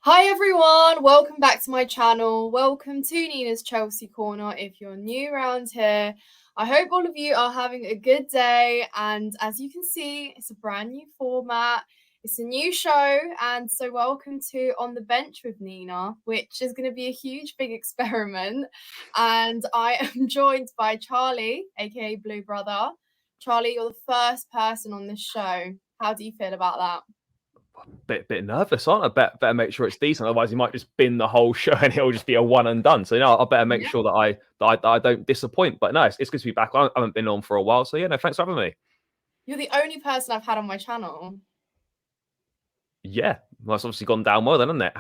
Hi everyone, welcome back to my channel. Welcome to Nina's Chelsea Corner. If you're new around here, I hope all of you are having a good day. And as you can see, it's a brand new format. It's a new show. And so welcome to On the Bench with Nina, which is going to be a huge, big experiment. And I am joined by Charlie, aka Blue Brother. Charlie, you're the first person on this show. How do you feel about that? Bit nervous, aren't I? Better make sure it's decent. Otherwise, you might just bin the whole show and it'll just be a one and done. So I better make Yeah. sure that I don't disappoint. But no, it's good to be back. I haven't been on for a while, so yeah, no, thanks for having me. You're the only person I've had on my channel. Yeah, well, it's obviously gone down well, then, hasn't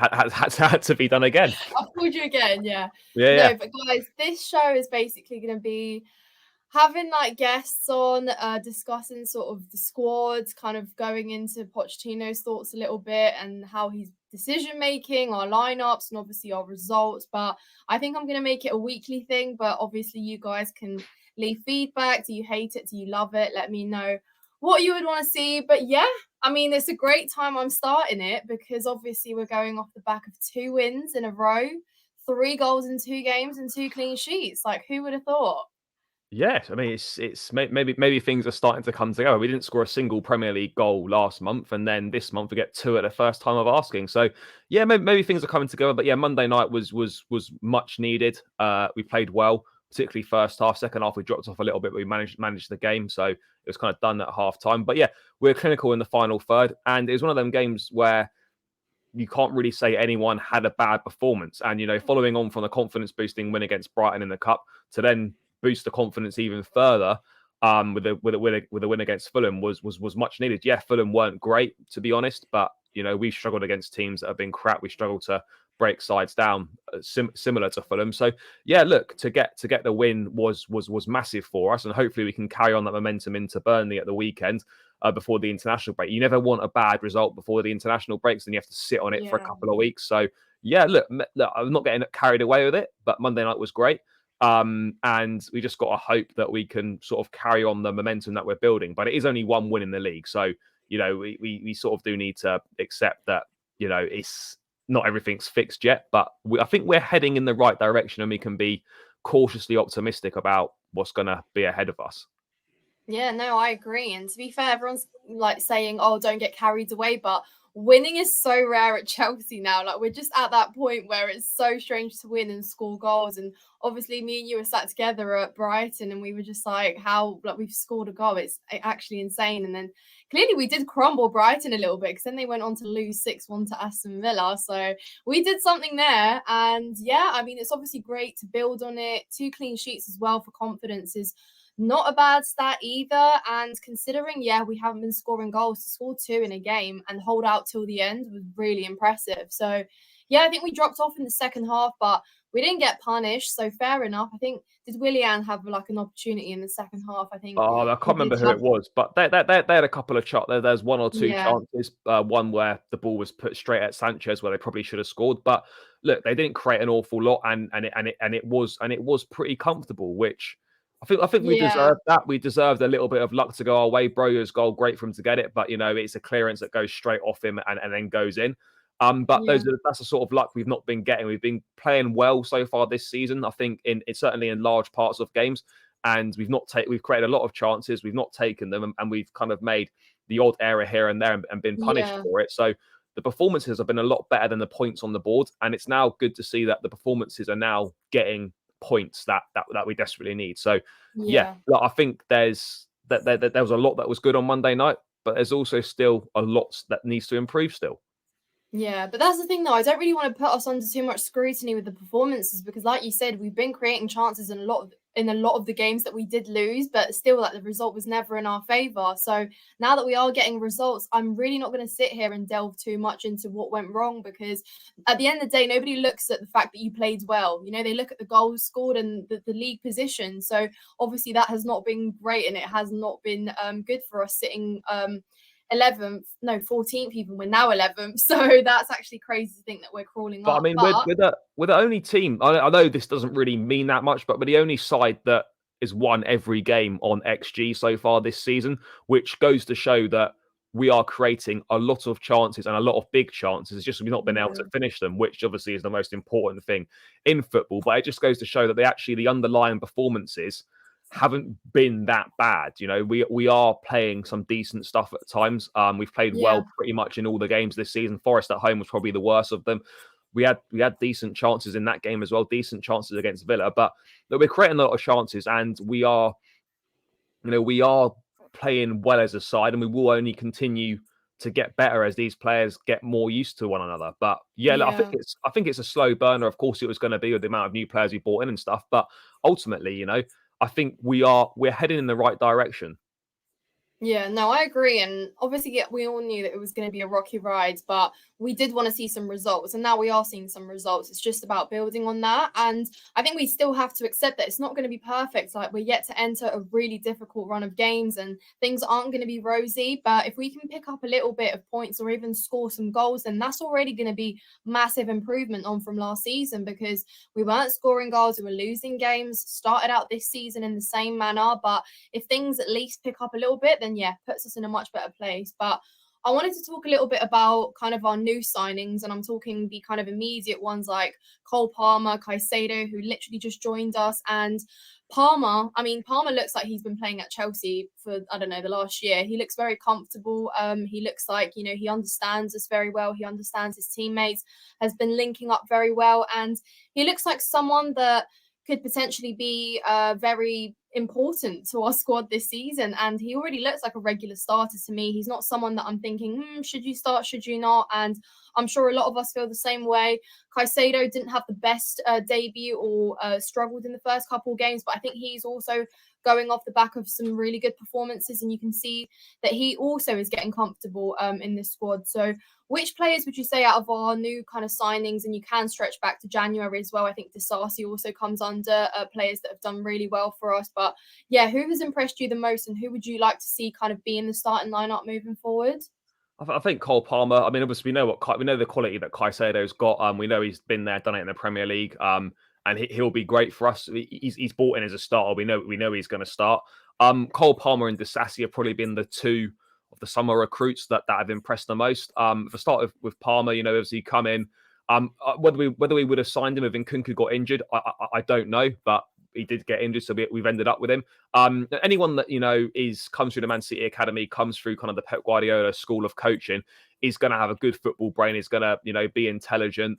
it? Had to be done again. I've called you again, yeah. Yeah, yeah, No, but guys, this show is basically going to be having like guests on, discussing sort of the squads, kind of going into Pochettino's thoughts a little bit and how he's decision making, our lineups, and obviously our results. But I think I'm going to make it a weekly thing. But obviously, you guys can leave feedback. Do you hate it? Do you love it? Let me know what you would want to see. But yeah, I mean, it's a great time I'm starting it because obviously we're going off the back of 2 wins in a row, 3 goals in 2 games, and 2 clean sheets. Like, who would have thought? yeah. I mean, it's maybe things are starting to come together. We didn't score a single Premier League goal last month, and then this month we get two at the first time of asking. So yeah, maybe things are coming together. But yeah, Monday night was much needed. We played well, particularly first half. Second half we dropped off a little bit, but we managed the game, so it was kind of done at half time. But yeah, we're clinical in the final third, and it was one of them games where you can't really say anyone had a bad performance. And following on from the confidence boosting win against Brighton in the cup to then boost the confidence even further with a win against Fulham was much needed. Yeah, Fulham weren't great, to be honest, but we've struggled against teams that have been crap. We struggled to break sides down, similar to Fulham. So yeah, look, to get the win was massive for us, and hopefully we can carry on that momentum into Burnley at the weekend. Before the international break, you never want a bad result before the international breaks, then you have to sit on it for a Yeah. couple of weeks. So yeah, look, I'm not getting carried away with it, but Monday night was great. And we just got to hope that we can sort of carry on the momentum that we're building. But it is only one win in the league, so we sort of do need to accept that it's not everything's fixed yet. But I think we're heading in the right direction, and we can be cautiously optimistic about what's going to be ahead of us. Yeah, no, I agree. And to be fair, everyone's like saying, oh, don't get carried away. But winning is so rare at Chelsea now. Like, we're just at that point where it's so strange to win and score goals. And obviously, me and you were sat together at Brighton and we were just like, how, like, we've scored a goal. It's actually insane. And then clearly we did crumble Brighton a little bit because then they went on to lose 6-1 to Aston Villa. So we did something there. And yeah, I mean, it's obviously great to build on it. 2 clean sheets as well for confidence is not a bad stat either. And considering, yeah, we haven't been scoring goals, to score 2 in a game and hold out till the end was really impressive. So, yeah, I think we dropped off in the second half, but we didn't get punished. So, fair enough. I think, did Willian have like an opportunity in the second half? I think Oh, I he can't did remember who have, it was, but they had a couple of shots. There's one or two yeah, chances. One where the ball was put straight at Sanchez, where they probably should have scored. But look, they didn't create an awful lot, and it was pretty comfortable. Which I think we yeah, deserved that. We deserved a little bit of luck to go our way. Broja's goal, great for him to get it, but it's a clearance that goes straight off him and then goes in. But yeah, that's the sort of luck we've not been getting. We've been playing well so far this season. I think certainly in large parts of games, and we've created a lot of chances. We've not taken them, and we've kind of made the odd error here and there and been punished yeah, for it. So the performances have been a lot better than the points on the board, and it's now good to see that the performances are now getting points that we desperately need. So yeah, yeah. I think there was a lot that was good on Monday night, but there's also still a lot that needs to improve still. Yeah, but that's the thing though. I don't really want to put us under too much scrutiny with the performances because, like you said, we've been creating chances in a lot of the games that we did lose, but still, like the result was never in our favor. So now that we are getting results, I'm really not going to sit here and delve too much into what went wrong because at the end of the day, nobody looks at the fact that you played well. You know, they look at the goals scored and the league position. So obviously, that has not been great and it has not been good for us sitting 11th, no, 14th even. We're now 11th. So that's actually crazy to think that we're crawling But I up. mean, But we're the only team. I know this doesn't really mean that much, but we're the only side that has won every game on XG so far this season, which goes to show that we are creating a lot of chances and a lot of big chances. It's just we've not been able to finish them, which obviously is the most important thing in football. But it just goes to show that the underlying performances haven't been that bad. You know, we are playing some decent stuff at times. We've played Yeah. well pretty much in all the games this season. Forest at home was probably the worst of them. We had decent chances in that game as well, decent chances against Villa, but we're creating a lot of chances, and we are playing well as a side, and we will only continue to get better as these players get more used to one another. But yeah, look, Yeah. I think it's a slow burner. Of course, it was going to be with the amount of new players we brought in and stuff. But ultimately, I think we're heading in the right direction. Yeah, no, I agree. And obviously, yeah, we all knew that it was going to be a rocky ride, but we did want to see some results. And now we are seeing some results. It's just about building on that. And I think we still have to accept that it's not going to be perfect. Like, we're yet to enter a really difficult run of games and things aren't going to be rosy. But if we can pick up a little bit of points or even score some goals, then that's already going to be massive improvement on from last season, because we weren't scoring goals, we were losing games, started out this season in the same manner. But if things at least pick up a little bit, then yeah, puts us in a much better place. But I wanted to talk a little bit about kind of our new signings, and I'm talking the kind of immediate ones like Cole Palmer, Caicedo, who literally just joined us, and Palmer. I mean, Palmer looks like he's been playing at Chelsea for, I don't know, the last year. He looks very comfortable. He looks like, he understands us very well. He understands his teammates, has been linking up very well, and he looks like someone that could potentially be very important to our squad this season. And he already looks like a regular starter to me. He's not someone that I'm thinking, should you start, should you not? And I'm sure a lot of us feel the same way. Caicedo didn't have the best debut or struggled in the first couple of games, but I think he's also going off the back of some really good performances, and you can see that he also is getting comfortable in this squad. So which players would you say out of our new kind of signings, and you can stretch back to January as well? I think Disasi also comes under players that have done really well for us. But yeah, who has impressed you the most, and who would you like to see kind of be in the starting lineup moving forward? I think Cole Palmer. I mean, obviously, we know the quality that Caicedo's got. We know he's been there, done it in the Premier League. And he'll be great for us. He's bought in as a starter. We know he's going to start. Cole Palmer and Disasi have probably been the two of the summer recruits that have impressed the most. For start with Palmer, obviously come in. Whether we would have signed him if Nkunku got injured, I don't know, but he did get injured, so we've ended up with him. Anyone that comes through the Man City academy, comes through kind of the Pep Guardiola school of coaching, is going to have a good football brain. Is going to be intelligent,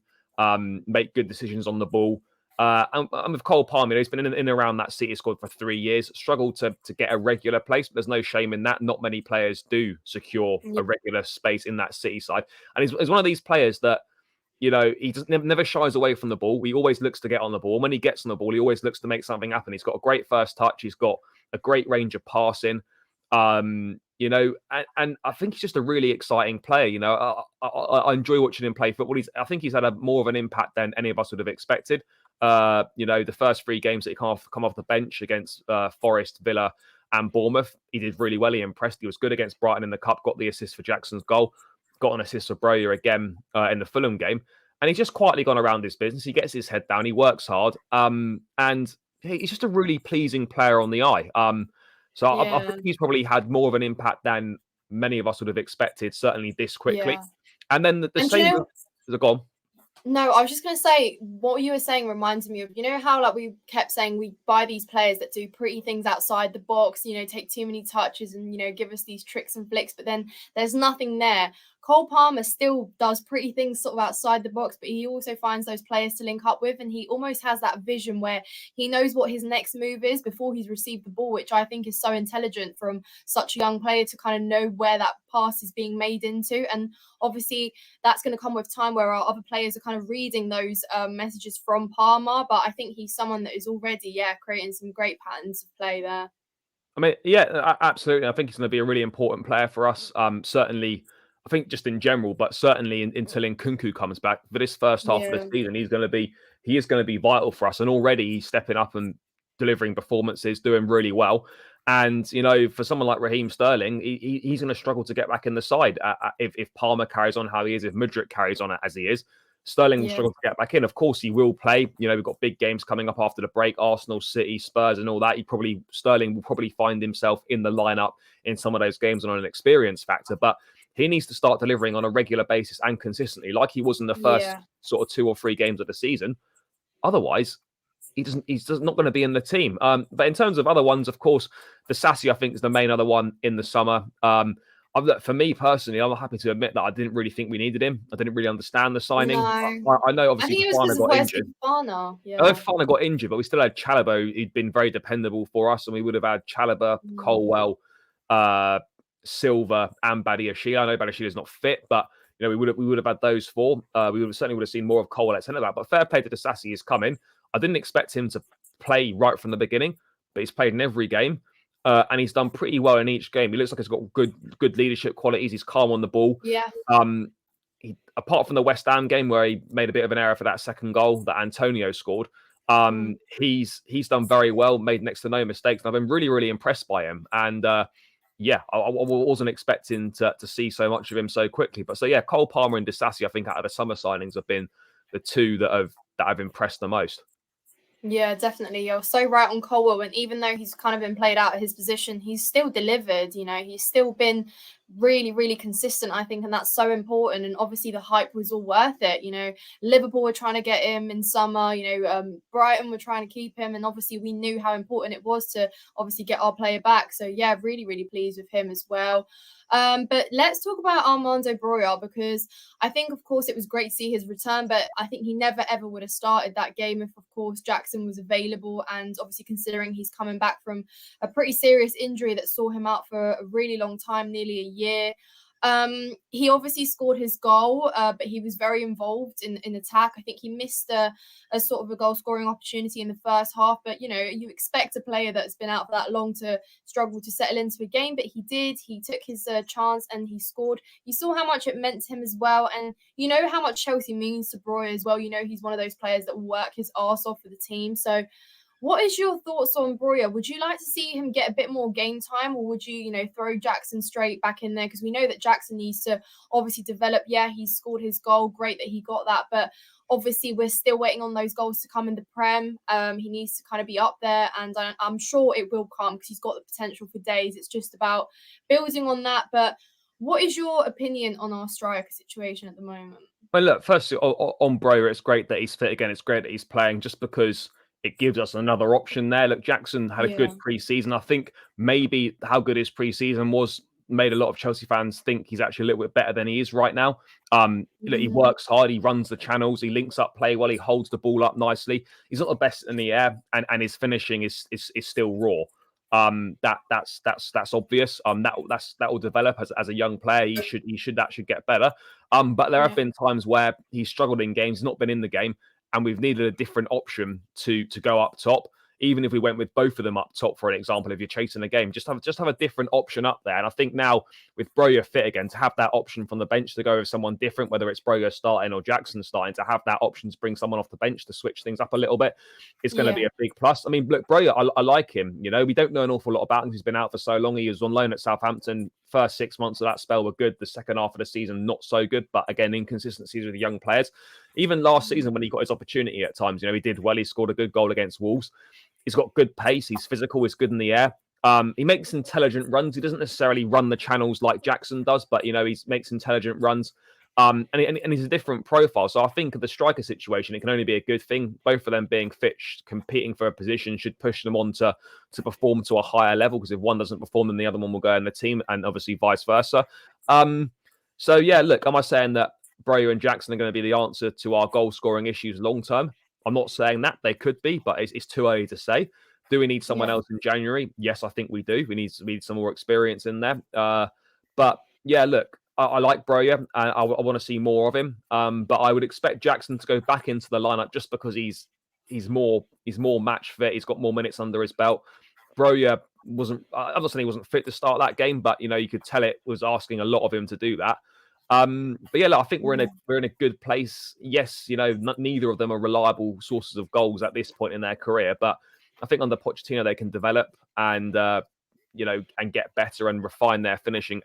make good decisions on the ball. And with Cole Palmer, he's been in and around that City squad for 3 years, struggled to get a regular place, but there's no shame in that. Not many players do secure a regular space in that City side. And he's one of these players that, he just never shies away from the ball. He always looks to get on the ball. When he gets on the ball, he always looks to make something happen. He's got a great first touch. He's got a great range of passing. And I think he's just a really exciting player. I enjoy watching him play football. I think he's had more of an impact than any of us would have expected. The first 3 games that he come off the bench against Forest, Villa, and Bournemouth, he did really well. He impressed. He was good against Brighton in the cup. Got the assist for Jackson's goal. Got an assist for Broja again in the Fulham game. And he's just quietly gone around his business. He gets his head down. He works hard. And he's just a really pleasing player on the eye. I think he's probably had more of an impact than many of us would have expected, certainly this quickly. Yeah. And then the same... Go on. No, I was just going to say, what you were saying reminds me of, how like we kept saying we buy these players that do pretty things outside the box, take too many touches and, give us these tricks and flicks, but then there's nothing there. Cole Palmer still does pretty things sort of outside the box, but he also finds those players to link up with, and he almost has that vision where he knows what his next move is before he's received the ball, which I think is so intelligent from such a young player to kind of know where that pass is being made into. And obviously that's going to come with time where our other players are kind of reading those messages from Palmer, but I think he's someone that is already, creating some great patterns of play there. I mean, yeah, absolutely. I think he's going to be a really important player for us. Certainly, I think just in general, but certainly until Nkunku comes back for this first half of the season, he is going to be vital for us. And already he's stepping up and delivering performances, doing really well. And for someone like Raheem Sterling, he's going to struggle to get back in the side if Palmer carries on how he is, if Mudryk carries on as he is. Sterling will Yeah. struggle to get back in. Of course, he will play. We've got big games coming up after the break: Arsenal, City, Spurs, and all that. Sterling will probably find himself in the lineup in some of those games on an experience factor. But he needs to start delivering on a regular basis and consistently, like he was in the first Yeah. sort of 2 or 3 games of the season. Otherwise, he's just not going to be in the team. But in terms of other ones, of course, the Sassy, I think, is the main other one in the summer. For me personally, I'm happy to admit that I didn't really think we needed him. I didn't really understand the No. signing. I know I obviously think it was Fofana because of got Wesley injured. Fofana. I know Yeah. Fofana got injured, but we still had Chalobah, who'd been very dependable for us, and we would have had Chalobah, Colwell, Silva, and Badiashile. I know Badiashile's not fit, but we would have had those 4. Certainly would have seen more of Colwell at centre back. But fair play to Disasi, he's coming. I didn't expect him to play right from the beginning, but he's played in every game. And he's done pretty well in each game. He looks like he's got good leadership qualities. He's calm on the ball. Yeah. Apart from the West Ham game where he made a bit of an error for that second goal that Antonio scored, he's done very well, made next to no mistakes. And I've been really, really impressed by him. And I wasn't expecting to see so much of him so quickly. But Cole Palmer and Disasi, I think, out of the summer signings have been the 2 that have impressed the most. Yeah, definitely. You're so right on Colwell. And even though he's kind of been played out of his position, he's still delivered. He's still been really, really consistent, I think. And that's so important. And obviously the hype was all worth it. Liverpool were trying to get him in summer, Brighton were trying to keep him. And obviously we knew how important it was to obviously get our player back. So yeah, really, really pleased with him as well. But let's talk about Armando Broja, because I think, of course, it was great to see his return, but I think he never, ever would have started that game if, of course, Jackson was available. And obviously, considering he's coming back from a pretty serious injury that saw him out for a really long time, nearly a year. He obviously scored his goal, but he was very involved in attack. I think he missed a sort of a goal scoring opportunity in the first half, but you expect a player that's been out for that long to struggle to settle into a game, but he did. He took his chance and he scored. You saw how much it meant to him as well, and you know how much Chelsea means to Broja as well. He's one of those players that will work his arse off for the team. So what is your thoughts on Broja? Would you like to see him get a bit more game time, or would you, throw Jackson straight back in there? Because we know that Jackson needs to obviously develop. Yeah, he's scored his goal. Great that he got that. But obviously, we're still waiting on those goals to come in the Prem. He needs to kind of be up there, and I'm sure it will come because he's got the potential for days. It's just about building on that. But what is your opinion on our striker situation at the moment? Well, look, firstly, on Broja, it's great that he's fit again. It's great that he's playing just because it gives us another option there. Look, Jackson had a good pre-season. I think maybe how good his pre-season was made a lot of Chelsea fans think he's actually a little bit better than he is right now. Look, he works hard, he runs the channels, he links up play well, he holds the ball up nicely. He's not the best in the air, and his finishing is still raw. That's obvious. That will develop as a young player. That should get better. But there have been times where he's struggled in games, not been in the game, and we've needed a different option to go up top. Even if we went with both of them up top, for an example, if you're chasing a game, just have a different option up there. And I think now with Broja fit again, to have that option from the bench to go with someone different, whether it's Broja starting or Jackson starting, to have that option to bring someone off the bench to switch things up a little bit, is going to be a big plus. I mean, look, Broja, I like him. We don't know an awful lot about him. He's been out for so long. He was on loan at Southampton. First 6 months of that spell were good. The second half of the season, not so good. But again, inconsistencies with the young players. Even last season, when he got his opportunity at times, he did well. He scored a good goal against Wolves. He's got good pace. He's physical. He's good in the air. He makes intelligent runs. He doesn't necessarily run the channels like Jackson does, but he makes intelligent runs. And he's a different profile. So I think of the striker situation, it can only be a good thing. Both of them being fit, competing for a position, should push them on to perform to a higher level. Because if one doesn't perform, then the other one will go in the team, and obviously vice versa. So yeah, look, am I saying that Broja and Jackson are going to be the answer to our goal scoring issues long term? I'm not saying that. They could be, but it's too early to say. Do we need someone else in January? Yes, I think we do. We need some more experience in there. But yeah, look, I like Broja, and I want to see more of him. But I would expect Jackson to go back into the lineup just because he's more match fit. He's got more minutes under his belt. Broja wasn't. I'm not saying he wasn't fit to start that game, but you could tell it was asking a lot of him to do that. But yeah, look, I think we're in a good place. Yes, neither of them are reliable sources of goals at this point in their career, but I think under Pochettino they can develop and and get better and refine their finishing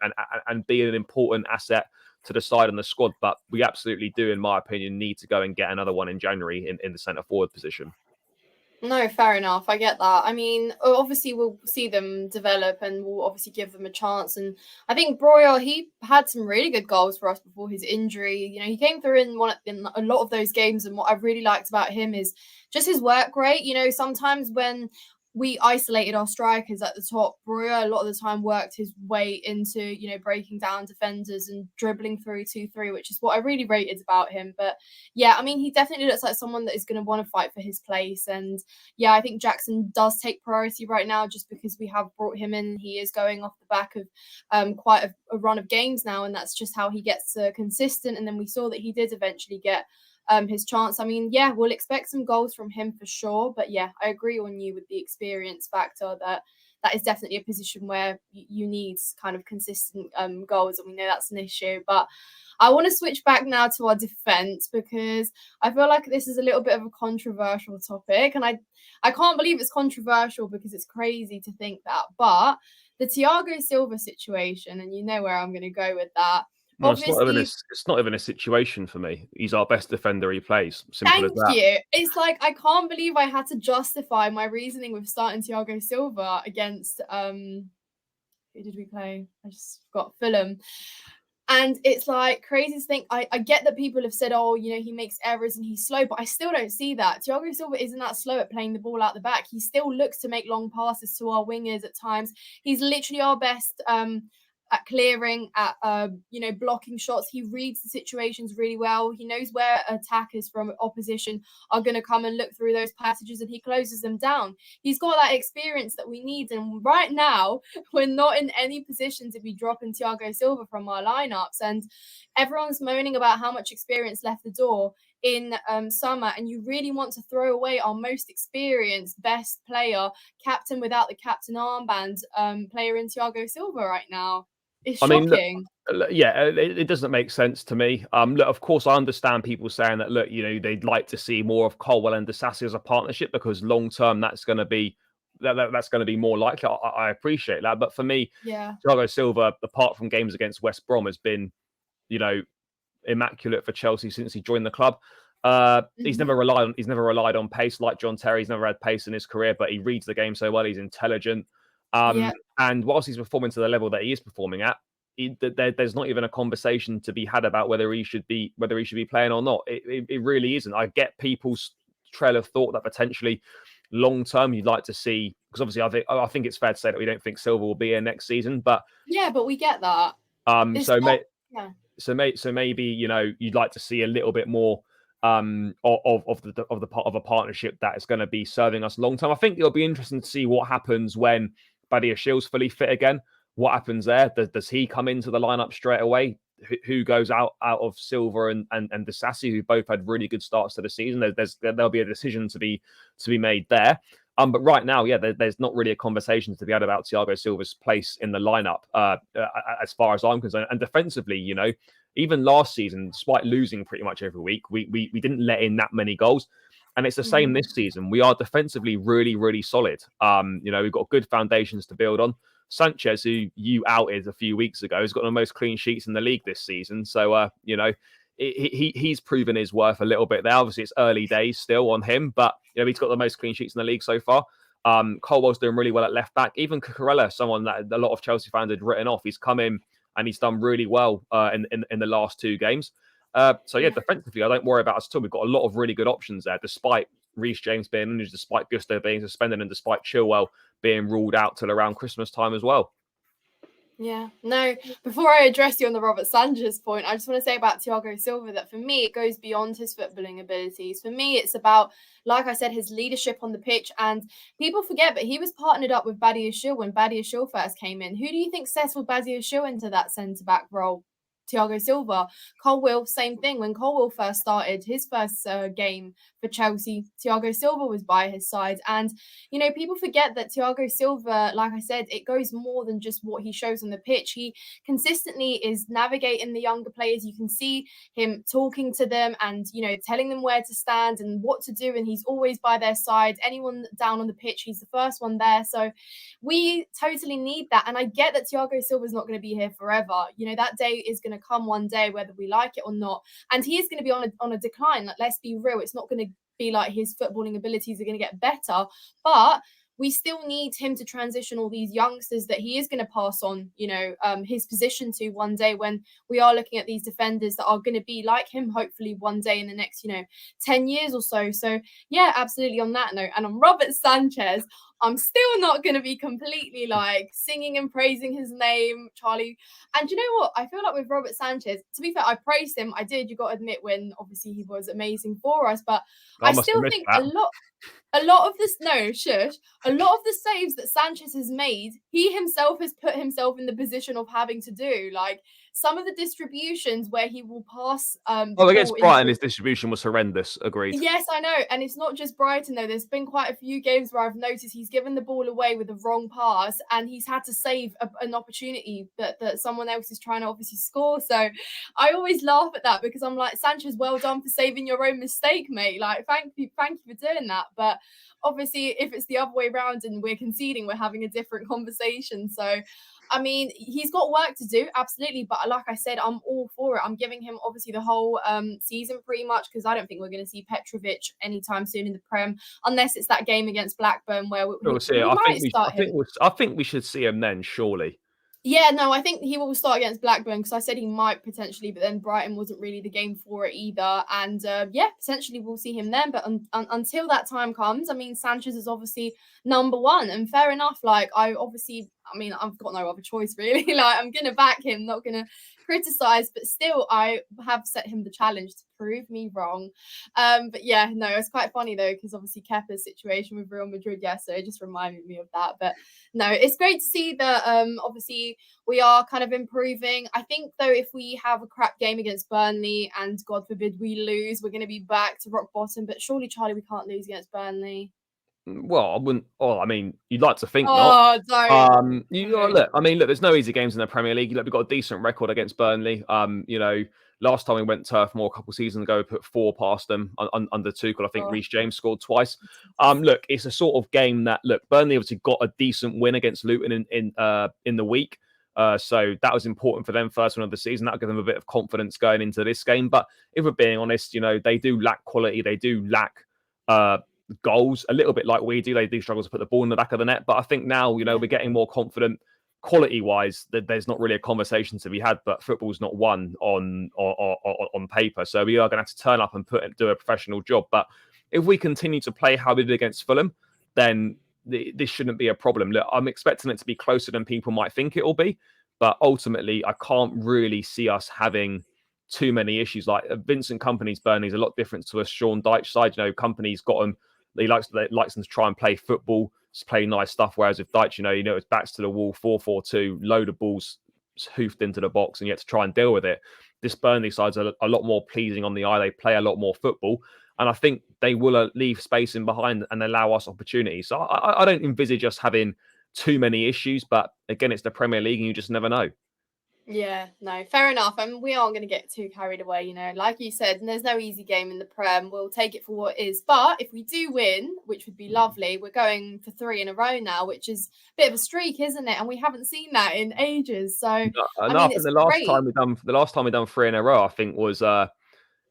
and be an important asset to decide on the squad. But we absolutely do, in my opinion, need to go and get another one in January in the centre forward position. No, fair enough. I get that. I mean, obviously we'll see them develop and we'll obviously give them a chance. And I think Broyer, he had some really good goals for us before his injury. You know, he came through in a lot of those games. And what I really liked about him is just his work rate. You know, sometimes when we isolated our strikers at the top, Broyer a lot of the time worked his way into, you know, breaking down defenders and dribbling through 2-3, which is what I really rated about him. But yeah, I mean, he definitely looks like someone that is going to want to fight for his place. And yeah, I think Jackson does take priority right now just because we have brought him in. He is going off the back of quite a run of games now, and that's just how he gets consistent. And then we saw that he did eventually get his chance. I mean, yeah, we'll expect some goals from him for sure. But yeah, I agree on you with the experience factor that is definitely a position where you need kind of consistent goals, and we know that's an issue. But I want to switch back now to our defense because I feel like this is a little bit of a controversial topic, and I can't believe it's controversial because it's crazy to think that. But the Thiago Silva situation, and you know where I'm going to go with that. Well, Obviously, it's not even a situation for me. He's our best defender. He plays. Simple as thank that. you. It's like I can't believe I had to justify my reasoning with starting Thiago Silva against who did we play? I just forgot Fulham. And it's like crazy to think. I get that people have said, oh, you know, he makes errors and he's slow, but I still don't see that. Thiago Silva isn't that slow at playing the ball out the back. He still looks to make long passes to our wingers at times. He's literally our best at clearing, at you know, blocking shots. He reads the situations really well. He knows where attackers from opposition are going to come and look through those passages, and he closes them down. He's got that experience that we need, and right now we're not in any position to be dropping Thiago Silva from our lineups. And everyone's moaning about how much experience left the door in summer, and you really want to throw away our most experienced, best player, captain without the captain armband, player in Thiago Silva right now. It's I mean, shocking. yeah, it doesn't make sense to me. Look, of course, I understand people saying that. Look, you know, they'd like to see more of Colwell and Disasi as a partnership because long term, that's going to be that's going to be more likely. I appreciate that, but for me, Yeah. Thiago Silva, apart from games against West Brom, has been, you know, immaculate for Chelsea since he joined the club. He's never relied on pace like John Terry. He's never had pace in his career, but he reads the game so well. He's intelligent. Yeah. And whilst he's performing to the level that he is performing at, there's not even a conversation to be had about whether he should be playing or not. It really isn't. I get people's trail of thought that potentially long term you'd like to see, because obviously I think it's fair to say that we don't think Silva will be here next season, but Yeah, but we get that. It's so not. Yeah. so maybe, you know, you'd like to see a little bit more of a partnership that is going to be serving us long term. I think it'll be interesting to see what happens when Badiashiel's fully fit again. What happens there? Does he come into the lineup straight away? Who goes out of Silva and Disasi, who both had really good starts to the season? There'll be a decision to be made there. But right now, yeah, there's not really a conversation to be had about Thiago Silva's place in the lineup, as far as I'm concerned. And defensively, you know, even last season, despite losing pretty much every week, we didn't let in that many goals. And it's the same this season. We are defensively really, really solid. You know, we've got good foundations to build on. Sanchez, who you outed a few weeks ago, has got the most clean sheets in the league this season. So, you know, he's proven his worth a little bit there. Obviously, it's early days still on him, but you know, he's got the most clean sheets in the league so far. Colwell's doing really well at left back. Even Cucurella, someone that a lot of Chelsea fans had written off, he's come in and he's done really well in the last two games. So yeah, defensively, I don't worry about us at all. We've got a lot of really good options there, despite Reece James being injured, despite Gusto being suspended, and despite Chilwell being ruled out till around Christmas time as well. Yeah, no, before I address you on the Robert Sanchez point, I just want to say about Thiago Silva that for me, it goes beyond his footballing abilities. For me, it's about, like I said, his leadership on the pitch. And people forget, but he was partnered up with Badiashile when Badiashile first came in. Who do you think settled Badiashile into that centre-back role? Thiago Silva. Colwill, same thing. When Colwill first started his first game for Chelsea, Thiago Silva was by his side. And, you know, people forget that Thiago Silva, like I said, it goes more than just what he shows on the pitch. He consistently is navigating the younger players. You can see him talking to them and, you know, telling them where to stand and what to do. And he's always by their side. Anyone down on the pitch, he's the first one there. So we totally need that. And I get that Thiago Silva is not going to be here forever. You know, that day is going to going to come one day, whether we like it or not. And he is going to be on a decline. Like, let's be real, it's not going to be like his footballing abilities are going to get better, but we still need him to transition all these youngsters that he is going to pass on, his position to one day, when we are looking at these defenders that are going to be like him, hopefully one day in the next, 10 years or so. So yeah, absolutely on that note. And on Robert Sanchez, I'm still not going to be completely like singing and praising his name, Charlie. And you know what? I feel like with Robert Sanchez, to be fair, I praised him. I did. You got to admit, when obviously he was amazing for us, but I I must have still missed think that. a lot of this, no, shush. A lot of the saves that Sanchez has made, he himself has put himself in the position of having to do. Like, some of the distributions where he will pass the Oh, ball against Brighton, into. his distribution was horrendous. Agreed. Yes, I know. And it's not just Brighton, though. There's been quite a few games where I've noticed he's given the ball away with the wrong pass, and he's had to save an opportunity that someone else is trying to obviously score. So I always laugh at that, because I'm like, Sanchez, well done for saving your own mistake, mate. Like, thank you for doing that. But obviously, if it's the other way around and we're conceding, we're having a different conversation. So I mean, he's got work to do, absolutely. But like I said, I'm all for it. I'm giving him obviously the whole season pretty much, because I don't think we're going to see Petrovic anytime soon in the Prem, unless it's that game against Blackburn where We'll see. we might start him. I think we should see him then. Surely. Yeah, no, I think he will start against Blackburn, because I said he might potentially, but then Brighton wasn't really the game for it either. And yeah, potentially we'll see him then. But until that time comes, I mean, Sanchez is obviously number one, and fair enough. Like, I've got no other choice really. Like, I'm gonna back him, not gonna criticize, but still, I have set him the challenge to prove me wrong. But yeah, no, it's quite funny though, because obviously Kepa's situation with Real Madrid yesterday just reminded me of that. But no, it's great to see that obviously we are kind of improving. I think though, if we have a crap game against Burnley and God forbid we lose, we're going to be back to rock bottom. But surely, Charlie, we can't lose against Burnley. Well, I wouldn't. Oh, I mean, you'd like to think not. Oh, don't. Look. I mean, look. There's no easy games in the Premier League. Look, we've got a decent record against Burnley. Last time we went Turf Moor a couple of seasons ago, we put 4 past them under Tuchel. I think Reece James scored twice. Look, it's a sort of game that Burnley obviously got a decent win against Luton in the week. So that was important for them, first win of the season. That'll give them a bit of confidence going into this game. But if we're being honest, they do lack quality. They do lack goals, a little bit like we do. They do struggle to put the ball in the back of the net. But I think now, we're getting more confident. Quality-wise, there's not really a conversation to be had, but football's not won on paper. So we are going to have to turn up and do a professional job. But if we continue to play how we did against Fulham, then this shouldn't be a problem. Look, I'm expecting it to be closer than people might think it will be. But ultimately, I can't really see us having too many issues. Like Vincent Kompany's Burnley's a lot different to a Sean Dyche side. Kompany's got them. He likes them to try and play football, just play nice stuff. Whereas with Dyche, it's backs to the wall, 4-4-2, load of balls hoofed into the box, and you have to try and deal with it. This Burnley side's a lot more pleasing on the eye. They play a lot more football, and I think they will leave space in behind and allow us opportunities. So I don't envisage us having too many issues. But again, it's the Premier League, and you just never know. Yeah, no, fair enough. And we aren't going to get too carried away, like you said, and there's no easy game in the Prem. We'll take it for what it is. But if we do win, which would be lovely, we're going for 3 in a row now, which is a bit of a streak, isn't it? And we haven't seen that in ages. So, I mean, it's the last great. time we done 3 in a row, I think was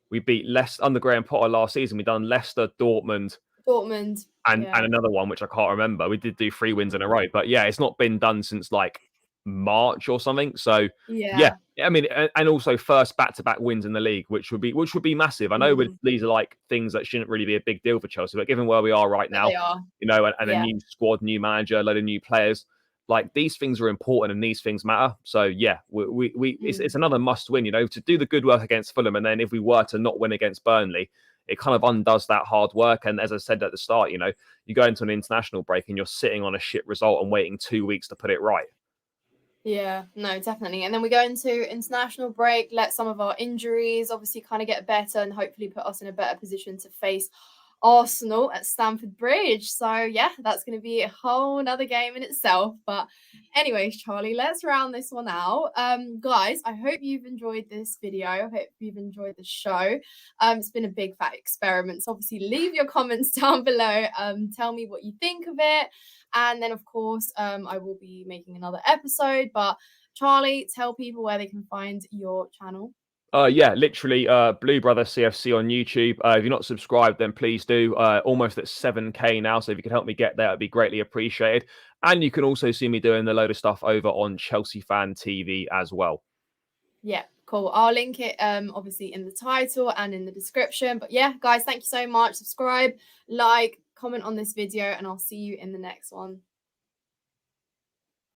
we beat Leicester under Graham Potter last season. We done Leicester, Dortmund, and another one which I can't remember. We did do 3 wins in a row, but yeah, it's not been done since like March or something. So yeah, I mean, and also first back-to-back wins in the league, which would be massive. I know these are like things that shouldn't really be a big deal for Chelsea, but given where we are right now, they are. And a new squad, new manager, a load of new players, like these things are important and these things matter. So yeah, it's another must win, to do the good work against Fulham, and then if we were to not win against Burnley, it kind of undoes that hard work. And as I said at the start, you go into an international break and you're sitting on a shit result and waiting 2 weeks to put it right. Yeah, no, definitely. And then we go into international break, let some of our injuries obviously kind of get better and hopefully put us in a better position to face Arsenal at Stamford Bridge. So yeah, that's going to be a whole nother game in itself. But anyways, Charlie, let's round this one out. Guys, I hope you've enjoyed this video. I hope you've enjoyed the show. It's been a big fat experiment. So obviously leave your comments down below. Tell me what you think of it. And then, of course, I will be making another episode. But Charlie, tell people where they can find your channel. Yeah, literally, Blue Brother CFC on YouTube. If you're not subscribed, then please do. Almost at 7K now, so if you could help me get there, it'd be greatly appreciated. And you can also see me doing a load of stuff over on Chelsea Fan TV as well. Yeah, cool. I'll link it obviously in the title and in the description. But yeah, guys, thank you so much. Subscribe, like, comment on this video, and I'll see you in the next one.